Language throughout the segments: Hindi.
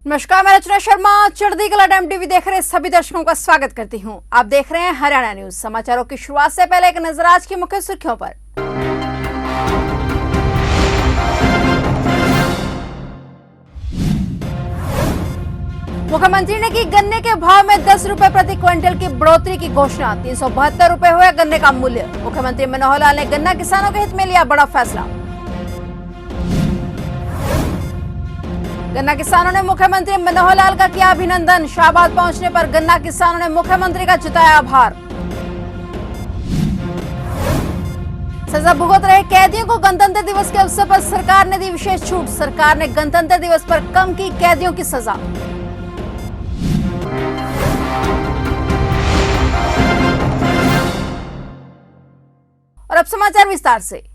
नमस्कार, मैं रचना शर्मा चढ़दी कला टाइम टीवी देख रहे सभी दर्शकों का स्वागत करती हूं। आप देख रहे हैं हरियाणा न्यूज। समाचारों की शुरुआत से पहले एक नजर आज की मुख्य सुर्खियों पर। मुख्यमंत्री ने की गन्ने के भाव में 10 रुपए प्रति क्विंटल की बढ़ोतरी की घोषणा। 372 रुपए हुआ गन्ने का मूल्य। मुख्यमंत्री मनोहर लाल ने गन्ना किसानों के हित में लिया बड़ा फैसला। गन्ना किसानों ने मुख्यमंत्री मनोहर लाल का किया अभिनंदन। शाहबाद पहुंचने पर गन्ना किसानों ने मुख्यमंत्री का जताया आभार। सजा भुगत रहे कैदियों को गणतंत्र दिवस के अवसर पर सरकार ने दी विशेष छूट। सरकार ने गणतंत्र दिवस पर कम की कैदियों की सजा। और अब समाचार विस्तार से।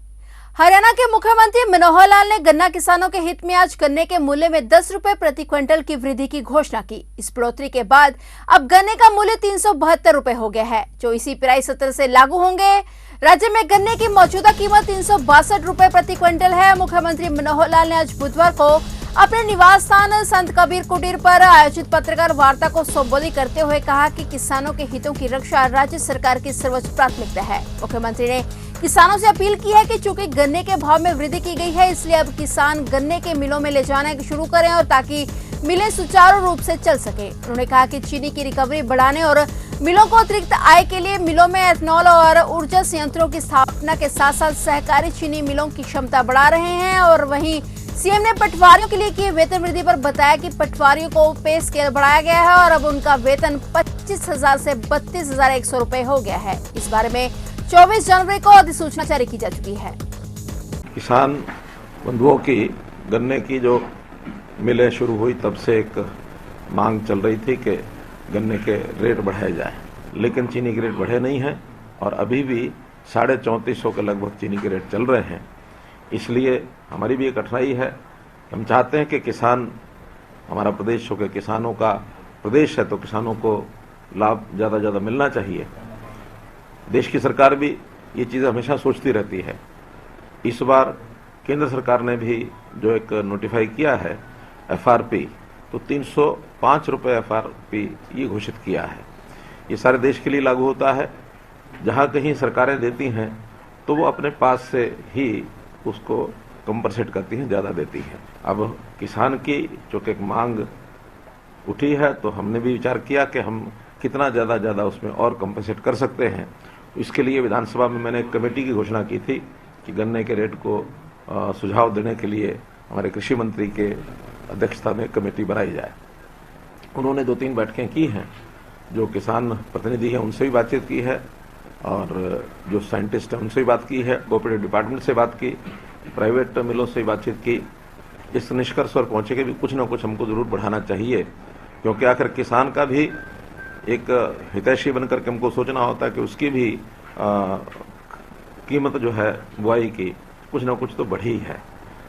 हरियाणा के मुख्यमंत्री मनोहर लाल ने गन्ना किसानों के हित में आज गन्ने के मूल्य में 10 रुपए प्रति क्विंटल की वृद्धि की घोषणा की। इस बढ़ोतरी के बाद अब गन्ने का मूल्य 372 रुपए हो गया है, जो इसी पिराई सत्र से लागू होंगे। राज्य में गन्ने की मौजूदा कीमत 362 रुपए प्रति क्विंटल है। मुख्यमंत्री मनोहर लाल ने आज बुधवार को अपने निवास स्थान संत कबीर कुटीर पर आयोजित पत्रकार वार्ता को संबोधित करते हुए कहा कि किसानों के हितों की रक्षा राज्य सरकार की सर्वोच्च प्राथमिकता है। मुख्यमंत्री ने किसानों से अपील की है कि चूंकि गन्ने के भाव में वृद्धि की गई है, इसलिए अब किसान गन्ने के मिलों में ले जाना शुरू करें और ताकि मिलें सुचारू रूप से चल सके। उन्होंने कहा कि चीनी की रिकवरी बढ़ाने और मिलों को अतिरिक्त आय के लिए मिलों में एथनॉल और ऊर्जा संयंत्रों की स्थापना के साथ साथ सहकारी चीनी मिलों की क्षमता बढ़ा रहे हैं। और वहीं सीएम ने पटवारियों के लिए किए वेतन वृद्धि पर बताया कि पटवारियों को पे स्केल बढ़ाया गया है और अब उनका वेतन 25,000 से 32,100 रुपए हो गया है। इस बारे में 24 जनवरी को अधिसूचना जारी की जा चुकी है। किसान बंधुओं की गन्ने की जो मिलें शुरू हुई तब से एक मांग चल रही थी कि गन्ने के रेट बढ़ाए जाएं, लेकिन चीनी के रेट बढ़े नहीं हैं और अभी भी 3450 के लगभग चीनी के रेट चल रहे हैं। इसलिए हमारी भी एक कठिनाई है। हम चाहते हैं कि किसान, हमारा प्रदेश हो के किसानों का प्रदेश है, तो किसानों को लाभ ज़्यादा ज़्यादा मिलना चाहिए। देश की सरकार भी ये चीज़ हमेशा सोचती रहती है। इस बार केंद्र सरकार ने भी जो एक नोटिफाई किया है एफआरपी, तो 305 रुपये एफआरपी ये घोषित किया है। ये सारे देश के लिए लागू होता है। जहाँ कहीं सरकारें देती हैं तो वो अपने पास से ही उसको कंपनसेट करती हैं, ज़्यादा देती हैं। अब किसान की चूँकि एक मांग उठी है, तो हमने भी विचार किया कि हम कितना ज़्यादा उसमें और कंपनसेट कर सकते हैं। इसके लिए विधानसभा में मैंने एक कमेटी की घोषणा की थी कि गन्ने के रेट को सुझाव देने के लिए हमारे कृषि मंत्री के अध्यक्षता में कमेटी बनाई जाए। उन्होंने 2-3 बैठकें की हैं। जो किसान प्रतिनिधि हैं उनसे भी बातचीत की है और जो साइंटिस्ट हैं उनसे भी बात की है, कोऑपरेटिव डिपार्टमेंट से बात की, प्राइवेट मिलों से भी बातचीत की। इस निष्कर्ष पर पहुंचे कि भी कुछ ना कुछ हमको ज़रूर बढ़ाना चाहिए, क्योंकि आखिर किसान का भी एक हितैषी बनकर के हमको सोचना होता है कि उसकी भी कीमत जो है बुआई की कुछ ना कुछ तो बढ़ी है।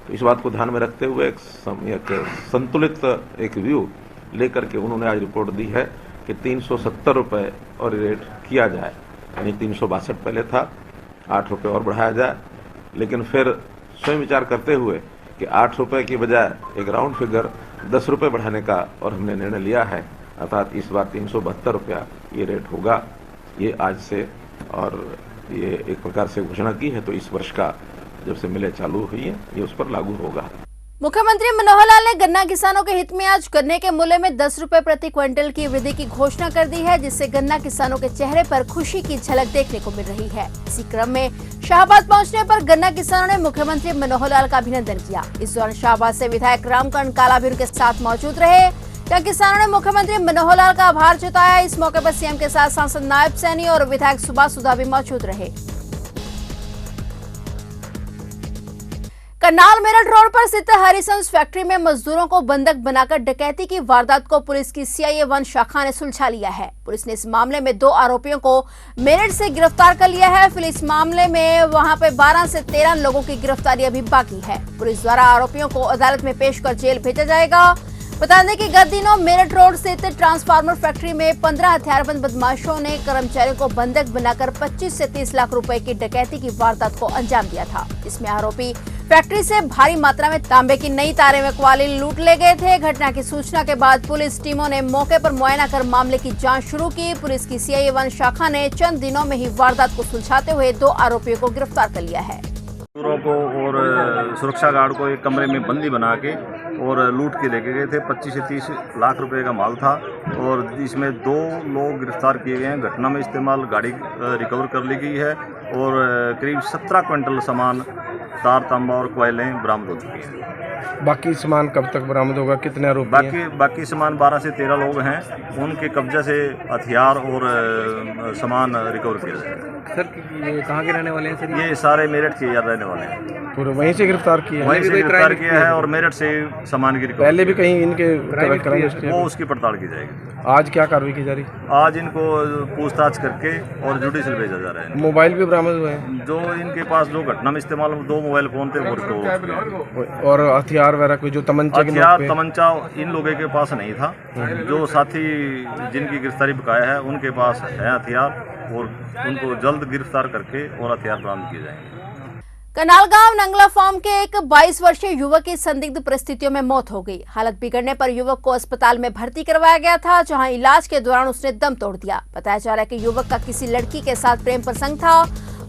तो इस बात को ध्यान में रखते हुए एक संतुलित एक व्यू लेकर के उन्होंने आज रिपोर्ट दी है कि 370 रुपये और रेट किया जाए, यानी 362 पहले था, 8 रुपये और बढ़ाया जाए। लेकिन फिर स्वयं विचार करते हुए कि 8 रुपये की बजाय एक राउंड फिगर 10 रुपये बढ़ाने का और हमने निर्णय लिया है। अर्थात इस बार 372 रुपया ये रेट होगा, ये आज से, और ये एक प्रकार से घोषणा की है। तो इस वर्ष का जब से मिलें चालू हुई है ये उस पर लागू होगा। मुख्यमंत्री मनोहर लाल ने गन्ना किसानों के हित में आज गन्ने के मूल्य में 10 रुपए प्रति क्विंटल की वृद्धि की घोषणा कर दी है, जिससे गन्ना किसानों के चेहरे पर खुशी की झलक देखने को मिल रही है। इसी क्रम में शाहबाद पहुंचने पर गन्ना किसानों ने मुख्यमंत्री मनोहर लाल का अभिनंदन किया। इस दौरान शाहबाद से विधायक रामकरण काला भी उनके साथ मौजूद रहे, जहाँ किसानों ने मुख्यमंत्री मनोहर लाल का आभार जताया। इस मौके पर सीएम के साथ सांसद नायब सैनी और विधायक सुभाष सुधा भी मौजूद रहे। करनाल मेरठ रोड पर स्थित हरिसंस फैक्ट्री में मजदूरों को बंधक बनाकर डकैती की वारदात को पुलिस की सीआईए 1 शाखा ने सुलझा लिया है। पुलिस ने इस मामले में 2 आरोपियों को मेरठ से गिरफ्तार कर लिया है। फिलहाल इस मामले में वहां पे 12 से 13 लोगों की गिरफ्तारी अभी बाकी है। पुलिस द्वारा आरोपियों को अदालत में पेश कर जेल भेजा जाएगा। बता दें कि गत दिनों मेरठ रोड स्थित ट्रांसफार्मर फैक्ट्री में 15 हथियारबंद बदमाशों ने कर्मचारियों को बंधक बनाकर 25 से 30 लाख रुपए की डकैती की वारदात को अंजाम दिया था। इसमें आरोपी फैक्ट्री से भारी मात्रा में तांबे की नई तारें व क्वालिन लूट ले गए थे। घटना की सूचना के बाद पुलिस टीमों ने मौके पर मुआयना कर मामले की जांच शुरू की। पुलिस की सीआईए 1 शाखा ने चंद दिनों में ही वारदात को सुलझाते हुए 2 आरोपियों को गिरफ्तार कर लिया है। चोरों को और सुरक्षा गार्ड को एक कमरे में बंदी बना के और लूट के लेके गए थे। 25 से 30 लाख रुपए का माल था और इसमें 2 लोग गिरफ्तार किए गए हैं। घटना में इस्तेमाल गाड़ी रिकवर कर ली गई है और करीब 17 क्विंटल सामान तार तांबा और कोयलें बरामद हो चुकी हैं। बाकी सामान कब तक बरामद होगा? कितने आरोपी हैं? बाकी सामान 12 से 13 लोग हैं। उनके कब्जे से हथियार और सामान रिकवर किया जाएगा। सर ये कहाँ के रहने वाले हैं सर? ये सारे मेरठ के यार रहने वाले हैं। पूरे वहीं से गिरफ्तार किए हैं? वहीं से गिरफ्तार किया है और मेरठ से सामान की रिकवरी। पहले भी कहीं इनके वो उसकी पड़ताल की जाएगी। आज क्या कार्रवाई की जा रही? आज इनको पूछताछ करके और जुडिशल भेजा जा रहा है। मोबाइल भी बरामद हुए हैं? जो इनके पास जो घटना में इस्तेमाल 2 मोबाइल फोन थे वो रिकवर हो चुके। और हथियार वगैरह कोई जो तमंचा तमंचा इन लोगों के पास नहीं था। जो साथी जिनकी गिरफ्तारी बकाया है उनके पास है हथियार और उनको जल्द गिरफ्तार करके और हथियार बरामद किए जाएंगे। कनालगांव नंगला फार्म के एक 22 वर्षीय युवक की संदिग्ध परिस्थितियों में मौत हो गई। हालत बिगड़ने पर युवक को अस्पताल में भर्ती करवाया गया था, जहां इलाज के दौरान उसने दम तोड़ दिया। बताया जा रहा है कि युवक का किसी लड़की के साथ प्रेम प्रसंग था।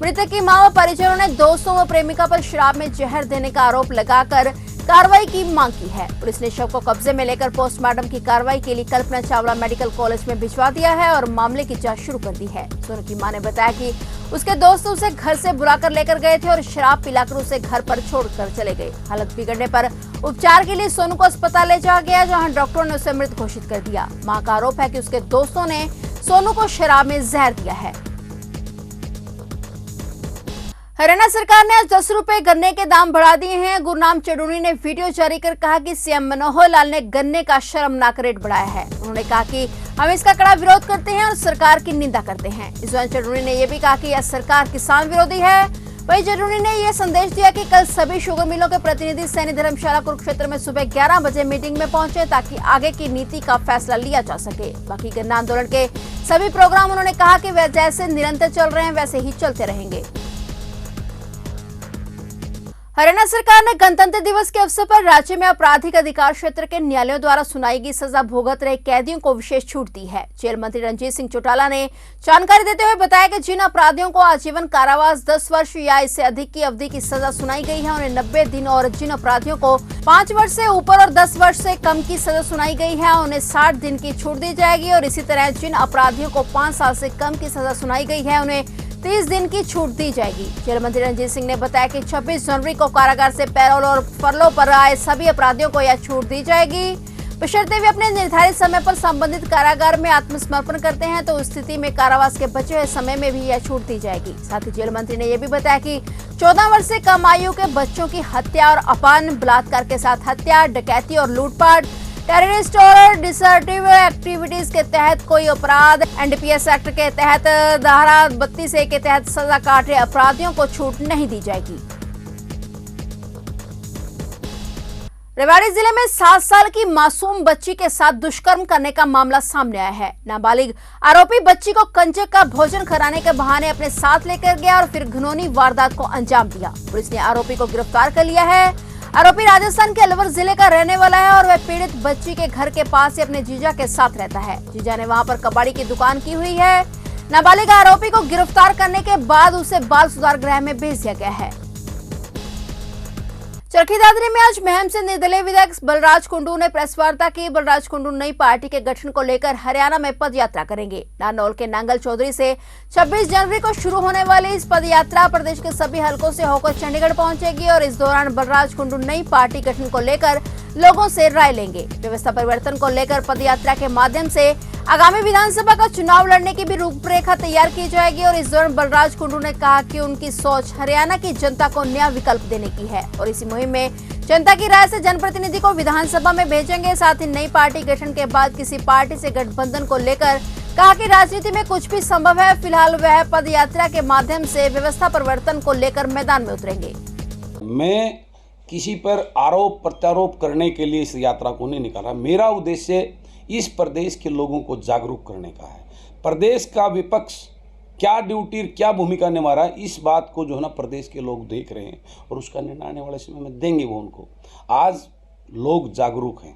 मृतक की मां व परिजनों ने दोस्तों व प्रेमिका पर शराब में जहर देने का आरोप लगाकर कार्रवाई की मांग की है। पुलिस ने शव को कब्जे में लेकर पोस्टमार्टम की कार्रवाई के लिए कल्पना चावला मेडिकल कॉलेज में भिजवा दिया है और मामले की जांच शुरू कर दी है। सोनू की मां ने बताया कि उसके दोस्त उसे घर से बुलाकर लेकर गए थे और शराब पिलाकर उसे घर पर छोड़कर चले गए। हालत बिगड़ने पर उपचार के लिए सोनू को अस्पताल ले जाया गया, जहां डॉक्टरों ने उसे मृत घोषित कर दिया। मां का आरोप है कि उसके दोस्तों ने सोनू को शराब में जहर दिया है। हरियाणा सरकार ने आज 10 रुपए गन्ने के दाम बढ़ा दिए हैं। गुरनाम चडूनी ने वीडियो जारी कर कहा कि सीएम मनोहर लाल ने गन्ने का शर्मनाक रेट बढ़ाया है। उन्होंने कहा कि हम इसका कड़ा विरोध करते हैं और सरकार की निंदा करते हैं। इस दौरान चडूनी ने यह भी कहा कि यह सरकार किसान विरोधी है। वहीं चडूनी ने यह संदेश दिया कि कल सभी शुगर मिलों के प्रतिनिधि सैन्य धर्मशाला कुरुक्षेत्र में सुबह 11 बजे मीटिंग में पहुंचे ताकि आगे की नीति का फैसला लिया जा सके। बाकी गन्ना आंदोलन के सभी प्रोग्राम उन्होंने कहा कि वे जैसे निरंतर चल रहे हैं वैसे ही चलते रहेंगे। हरियाणा सरकार ने गणतंत्र दिवस के अवसर पर राज्य में आपराधिक अधिकार क्षेत्र के न्यायालयों द्वारा सुनाई गई सजा भुगत रहे कैदियों को विशेष छूट दी है। जेल मंत्री रणजीत सिंह चौटाला ने जानकारी देते हुए बताया कि जिन अपराधियों को आजीवन कारावास 10 वर्ष या इससे अधिक की अवधि की सजा सुनाई गई है उन्हें 90 दिन और जिन अपराधियों को 5 वर्ष से ऊपर और 10 वर्ष से कम की सजा सुनाई गई है उन्हें 60 दिन की छूट दी जाएगी और इसी तरह जिन अपराधियों को 5 साल से कम की सजा सुनाई गई है उन्हें 30 दिन की छूट दी जाएगी। जेल मंत्री रणजीत सिंह ने बताया कि 26 जनवरी को कारागार से पैरोल और फरलो पर आए सभी अपराधियों को यह छूट दी जाएगी, बशर्ते वे अपने निर्धारित समय पर संबंधित कारागार में आत्मसमर्पण करते हैं तो उस स्थिति में कारावास के बचे हुए समय में भी यह छूट दी जाएगी। साथ ही जेल मंत्री ने यह भी बताया कि 14 वर्ष से कम आयु के बच्चों की हत्या और अपहरण, बलात्कार के साथ हत्या, डकैती और लूटपाट, टेररिस्ट और डिसर्टिव एक्टिविटीज के तहत कोई अपराध, एनडीपीएस एक्ट के तहत धारा 32A के तहत सजा काट रहे अपराधियों को छूट नहीं दी जाएगी। रेवाड़ी जिले में 7 साल की मासूम बच्ची के साथ दुष्कर्म करने का मामला सामने आया है। नाबालिग आरोपी बच्ची को कंजक का भोजन कराने के बहाने अपने साथ लेकर गया और फिर घिनौनी वारदात को अंजाम दिया। पुलिस ने आरोपी को गिरफ्तार कर लिया है। आरोपी राजस्थान के अलवर जिले का रहने वाला है और वह पीड़ित बच्ची के घर के पास ही अपने जीजा के साथ रहता है। जीजा ने वहां पर कबाड़ी की दुकान की हुई है। नाबालिग आरोपी को गिरफ्तार करने के बाद उसे बाल सुधार गृह में भेज दिया गया है। चरखी दादरी में आज महम से निर्दलीय विधायक बलराज कुंडू ने प्रेस वार्ता की। बलराज कुंडू नई पार्टी के गठन को लेकर हरियाणा में पद यात्रा करेंगे। नारनौल के नांगल चौधरी से 26 जनवरी को शुरू होने वाली इस पद यात्रा प्रदेश के सभी हलकों से होकर चंडीगढ़ पहुंचेगी और इस दौरान बलराज कुंडू नई पार्टी गठन को लेकर लोगों से राय लेंगे। व्यवस्था परिवर्तन को लेकर पद यात्रा के माध्यम से आगामी विधानसभा का चुनाव लड़ने की भी रूपरेखा तैयार की जाएगी और इस दौरान बलराज कुंडू ने कहा कि उनकी सोच हरियाणा की जनता को नया विकल्प देने की है और इसी मुहिम में जनता की राय से जनप्रतिनिधि को विधानसभा में भेजेंगे। साथ ही नई पार्टी गठन के बाद किसी पार्टी से गठबंधन को लेकर कहा कि राजनीति में कुछ भी संभव है। फिलहाल वह पद यात्रा के माध्यम से व्यवस्था परिवर्तन को लेकर मैदान में उतरेंगे। मैं किसी पर आरोप प्रत्यारोप करने के लिए इस यात्रा को नहीं निकाला। मेरा उद्देश्य इस प्रदेश के लोगों को जागरूक करने का है। प्रदेश का विपक्ष क्या ड्यूटी क्या भूमिका निभा रहा है, इस बात को जो है ना प्रदेश के लोग देख रहे हैं और उसका निर्णय आने वाले समय में देंगे वो उनको। आज लोग जागरूक हैं,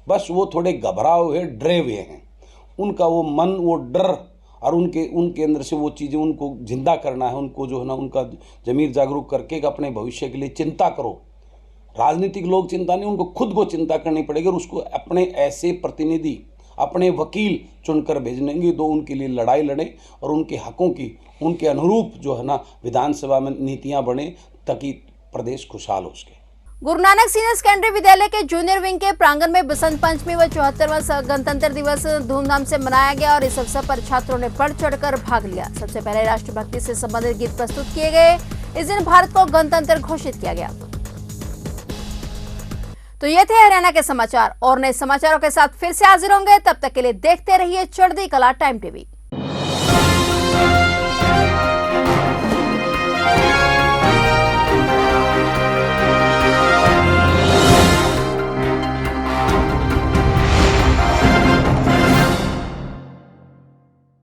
बस वो थोड़े घबराए हुए डरे हुए हैं। उनका वो मन, वो डर और उनके अंदर से वो चीज़ें उनको जिंदा करना है। उनको जो है ना उनका ज़मीर जागरूक करके अपने भविष्य के लिए चिंता करो। राजनीतिक लोग चिंता नहीं, उनको खुद को चिंता करनी पड़ेगी और उसको अपने ऐसे प्रतिनिधि, अपने वकील चुनकर भेजनेंगे तो उनके लिए लड़ाई लड़े और उनके हकों की, उनके अनुरूप जो है ना विधानसभा में नीतियां बने ताकि प्रदेश खुशहाल हो सके। गुरु नानक सीनियर सेकेंडरी विद्यालय के जूनियर विंग के प्रांगण में बसंत पंचमी व 74वां गणतंत्र दिवस धूमधाम से मनाया गया और इस अवसर पर छात्रों ने बढ़ चढ़कर भाग लिया। सबसे पहले राष्ट्रभक्ति से संबंधित गीत प्रस्तुत किए गए। इस दिन भारत को गणतंत्र घोषित किया गया। तो ये थे हरियाणा के समाचार और नए समाचारों के साथ फिर से हाजिर होंगे। तब तक के लिए देखते रहिए चढ़ती कला टाइम टीवी।